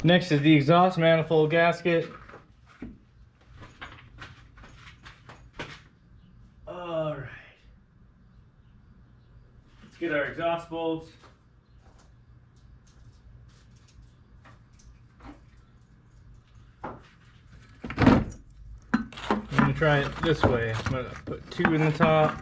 Next is the exhaust manifold gasket. All right. Let's get our exhaust bolts. I'm gonna try it this way. I'm gonna put 2 in the top.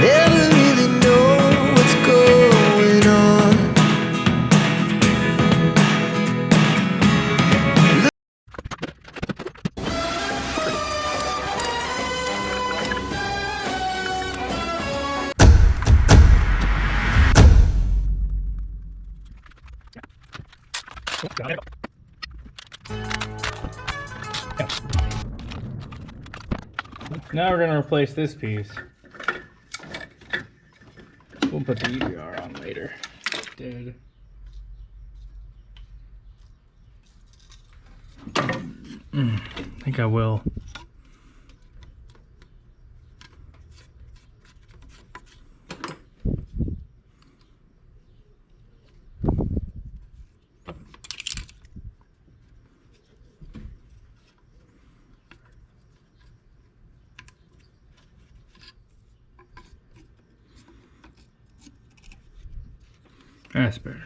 Never really know what's going on. Now we're gonna replace this piece. We'll put the EGR on later. Dead. I think I will. That's better.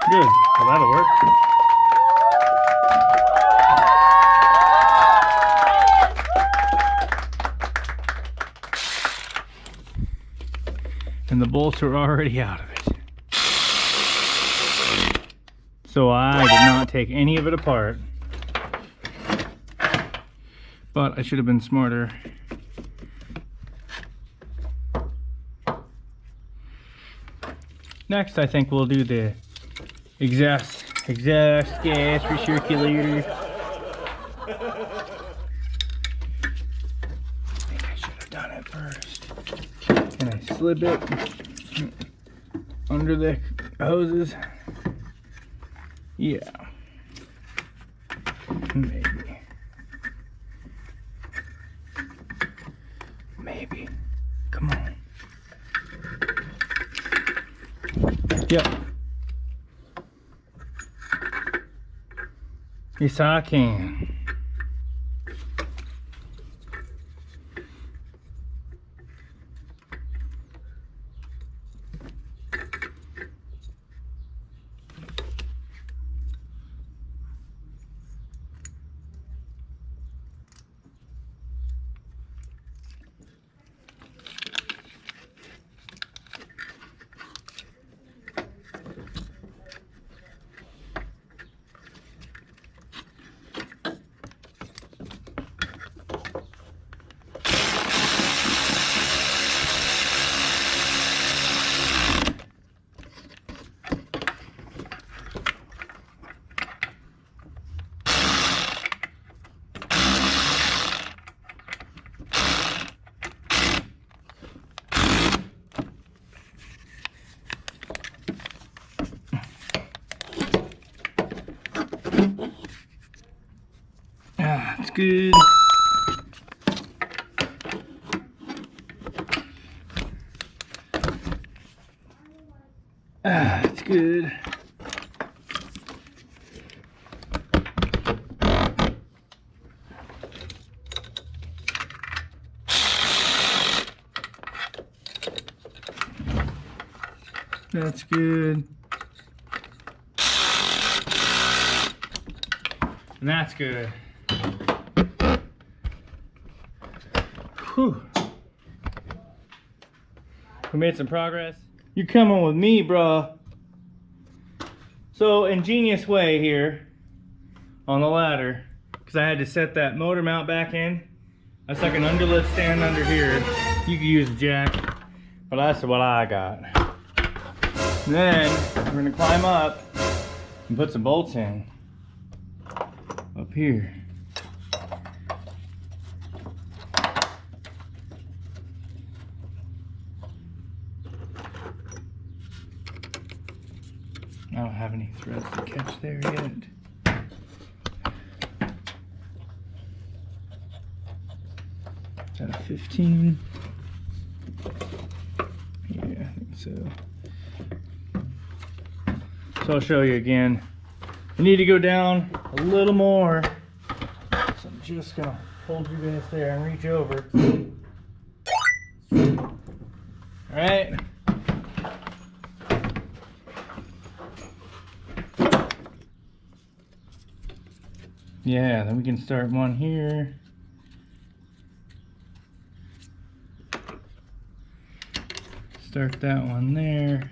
Good. Well, that'll work. And the bolts are already out of it. So I did not take any of it apart. But I should have been smarter. Next, I think we'll do the exhaust gas recirculator. I think I should have done it first. And I slip it under the hoses. Yeah. Maybe. Maybe. Come on. Yep. Yes, I can. good. Ah, it's good. That's good. And that's good. Whew. We made some progress. You're coming with me, bruh. So, ingenious way here on the ladder, because I had to set that motor mount back in. I stuck an underlift stand under here. You could use a jack, but that's what I got. And then we're gonna climb up and put some bolts in up here. I don't have any threads to catch there yet. Is that a 15? Yeah, I think so. So I'll show you again. You need to go down a little more. So I'm just gonna hold you guys there and reach over. All right. Yeah, then we can start one here. Start that one there.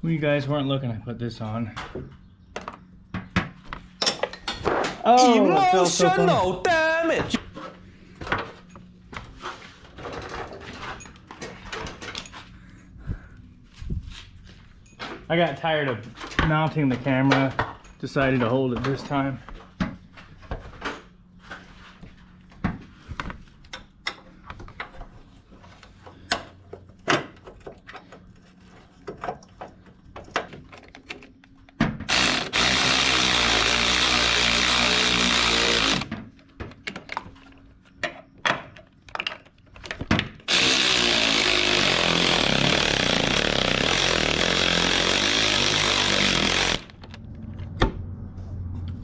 Well, you guys weren't looking, I put this on. Oh, it felt so funny. Emotional damage. I got tired of mounting the camera, decided to hold it this time.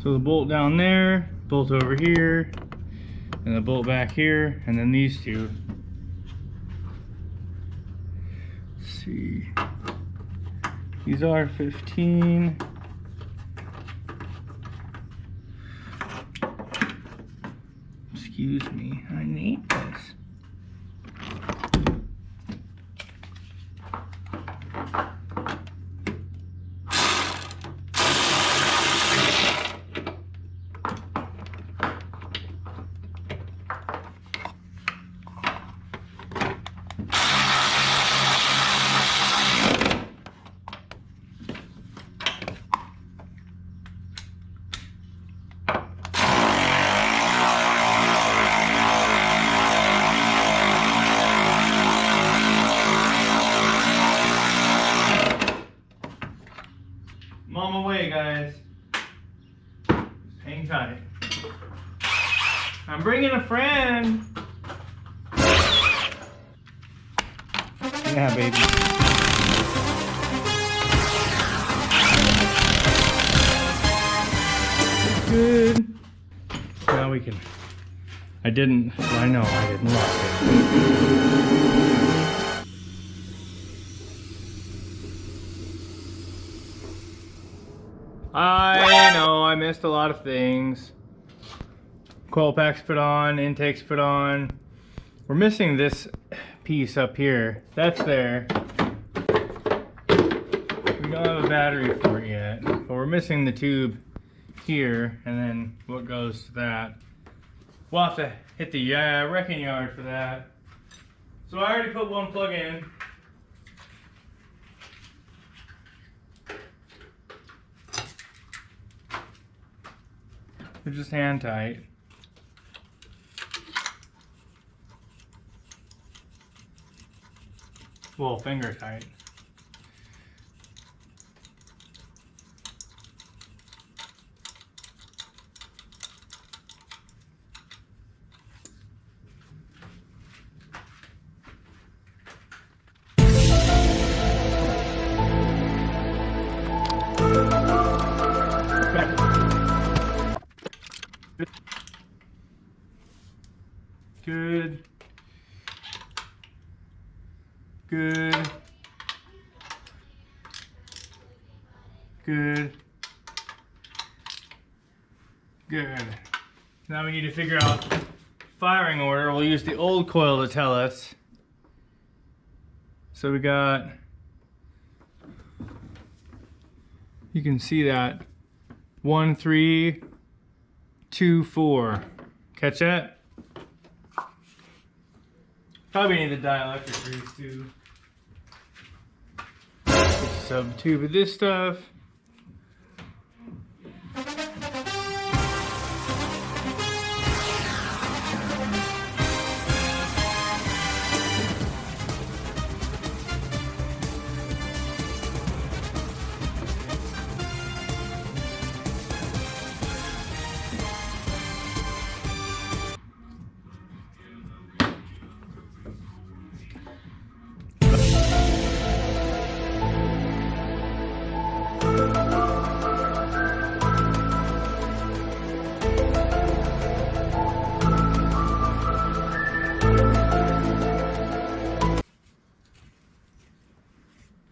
So the bolt down there, bolt over here, and the bolt back here, and then these two. Let's see. These are 15. Excuse me, I need this. I'm on my way, guys. Just hang tight. I'm bringing a friend. Yeah, baby. Good. Now we can. I didn't lock it. I know I missed a lot of things. Coil packs put on, intakes put on. We're missing this piece up here. That's there. We don't have a battery for it yet, but we're missing the tube here, and then what goes to that. We'll have to hit the wrecking yard for that. So I already put one plug in. They're just hand tight. Well, finger tight. Good. Good. Good. Good. Now we need to figure out firing order. We'll use the old coil to tell us. So we got, you can see that 1, 3, 2, 4. Catch that? Probably need the dielectric grease too. Sub tube of this stuff.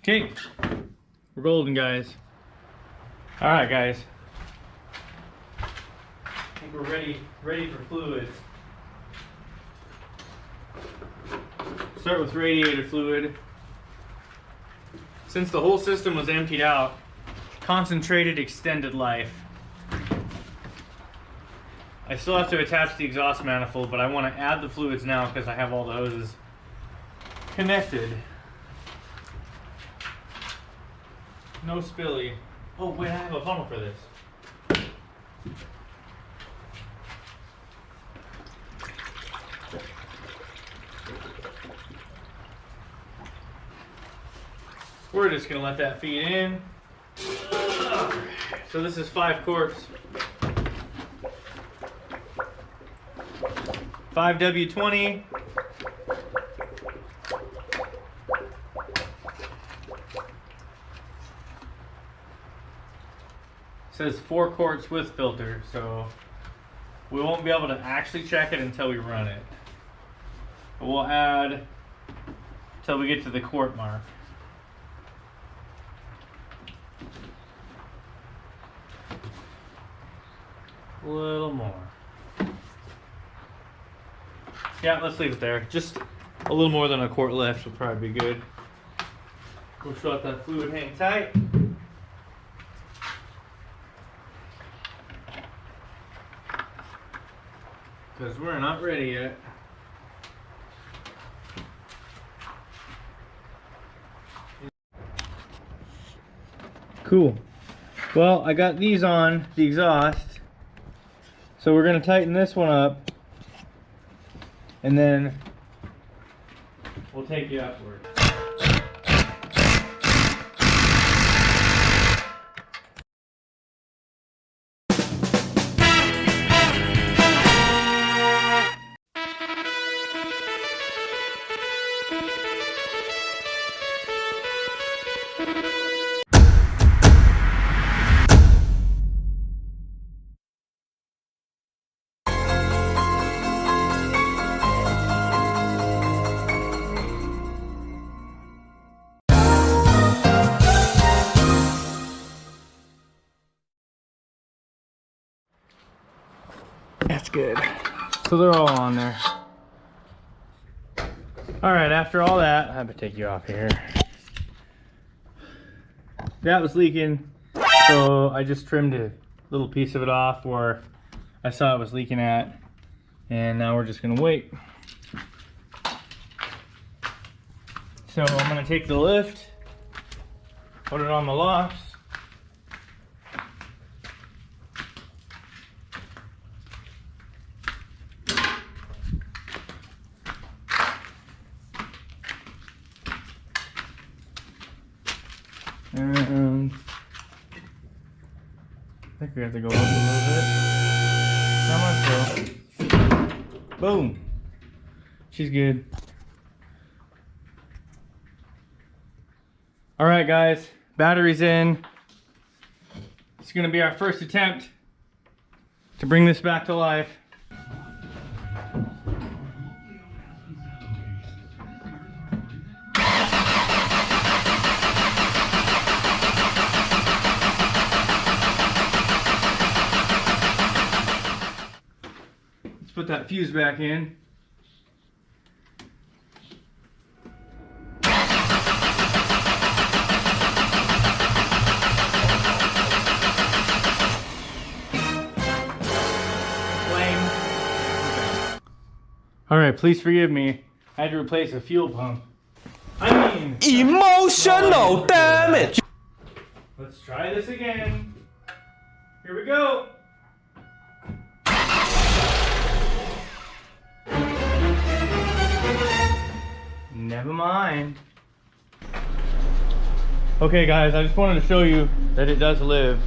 Okay, we're golden, guys. All right, guys. I think we're ready for fluids. Start with radiator fluid. Since the whole system was emptied out, concentrated extended life. I still have to attach the exhaust manifold, but I want to add the fluids now because I have all the hoses connected. No spilly. Oh wait, I have a funnel for this. We're just gonna let that feed in. So this is 5 quarts. 5W20. Says 4 quarts with filter, so we won't be able to actually check it until we run it. But we'll add until we get to the quart mark. A little more. Yeah, let's leave it there. Just a little more than a quart left will probably be good. We'll just let that fluid hang tight. Because we're not ready yet. Cool. Well, I got these on the exhaust. So we're going to tighten this one up. And then we'll take you upward. That's good. So they're all on there. All right, after all that, I'm gonna take you off here. That was leaking, so I just trimmed a little piece of it off where I saw it was leaking at, and now we're just gonna wait. So I'm gonna take the lift, put it on the locks. And I think we have to go up a little bit. Not much though. Boom. She's good. All right, guys. Battery's in. It's gonna be our first attempt to bring this back to life. put that fuse back in. All right, please forgive me. I had to replace a fuel pump. I mean, emotional damage. Let's try this again. Here we go. Never mind. Okay guys, I just wanted to show you that it does live.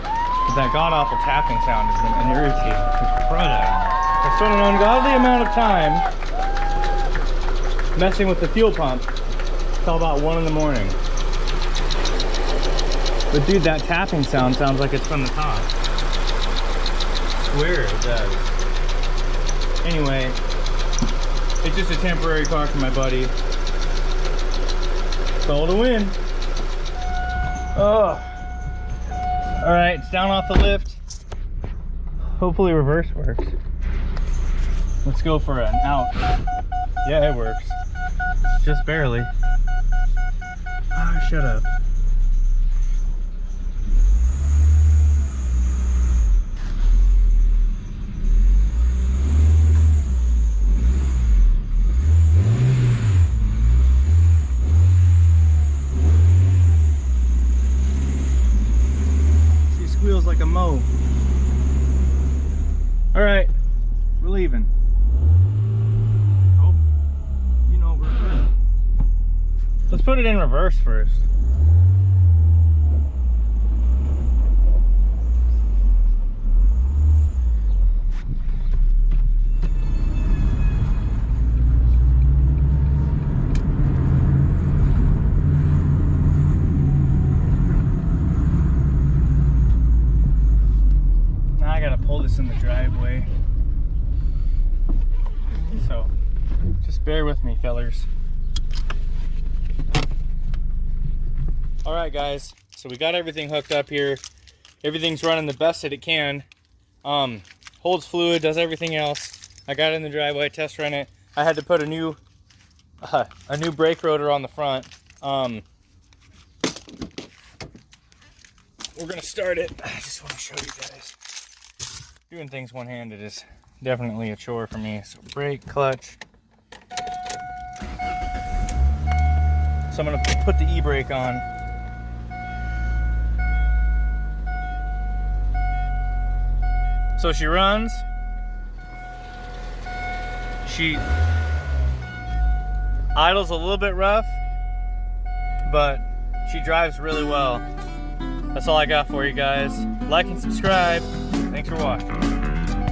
But that god-awful tapping sound has been irritating the crud out of me. I spent an ungodly amount of time messing with the fuel pump till about 1 in the morning. But dude, that tapping sound sounds like it's from the top. I swear it does. Anyway, it's just a temporary car for my buddy. It's all to win. Oh. Alright, it's down off the lift. Hopefully reverse works. Let's go for an out. Yeah, it works. Just barely. Ah, shut up. She squeals like a moe. All right, we're leaving. Let's put it in reverse first. Now I gotta pull this in the driveway. So, just bear with me, fellers. All right, guys, so we got everything hooked up here. Everything's running the best that it can. Holds fluid, does everything else. I got it in the driveway, test run it. I had to put a new brake rotor on the front. We're gonna start it. I just want to show you guys. Doing things one-handed is definitely a chore for me. So brake, clutch. So I'm gonna put the e-brake on. So she runs. She idles a little bit rough, but she drives really well. That's all I got for you guys. Like and subscribe. Thanks for watching.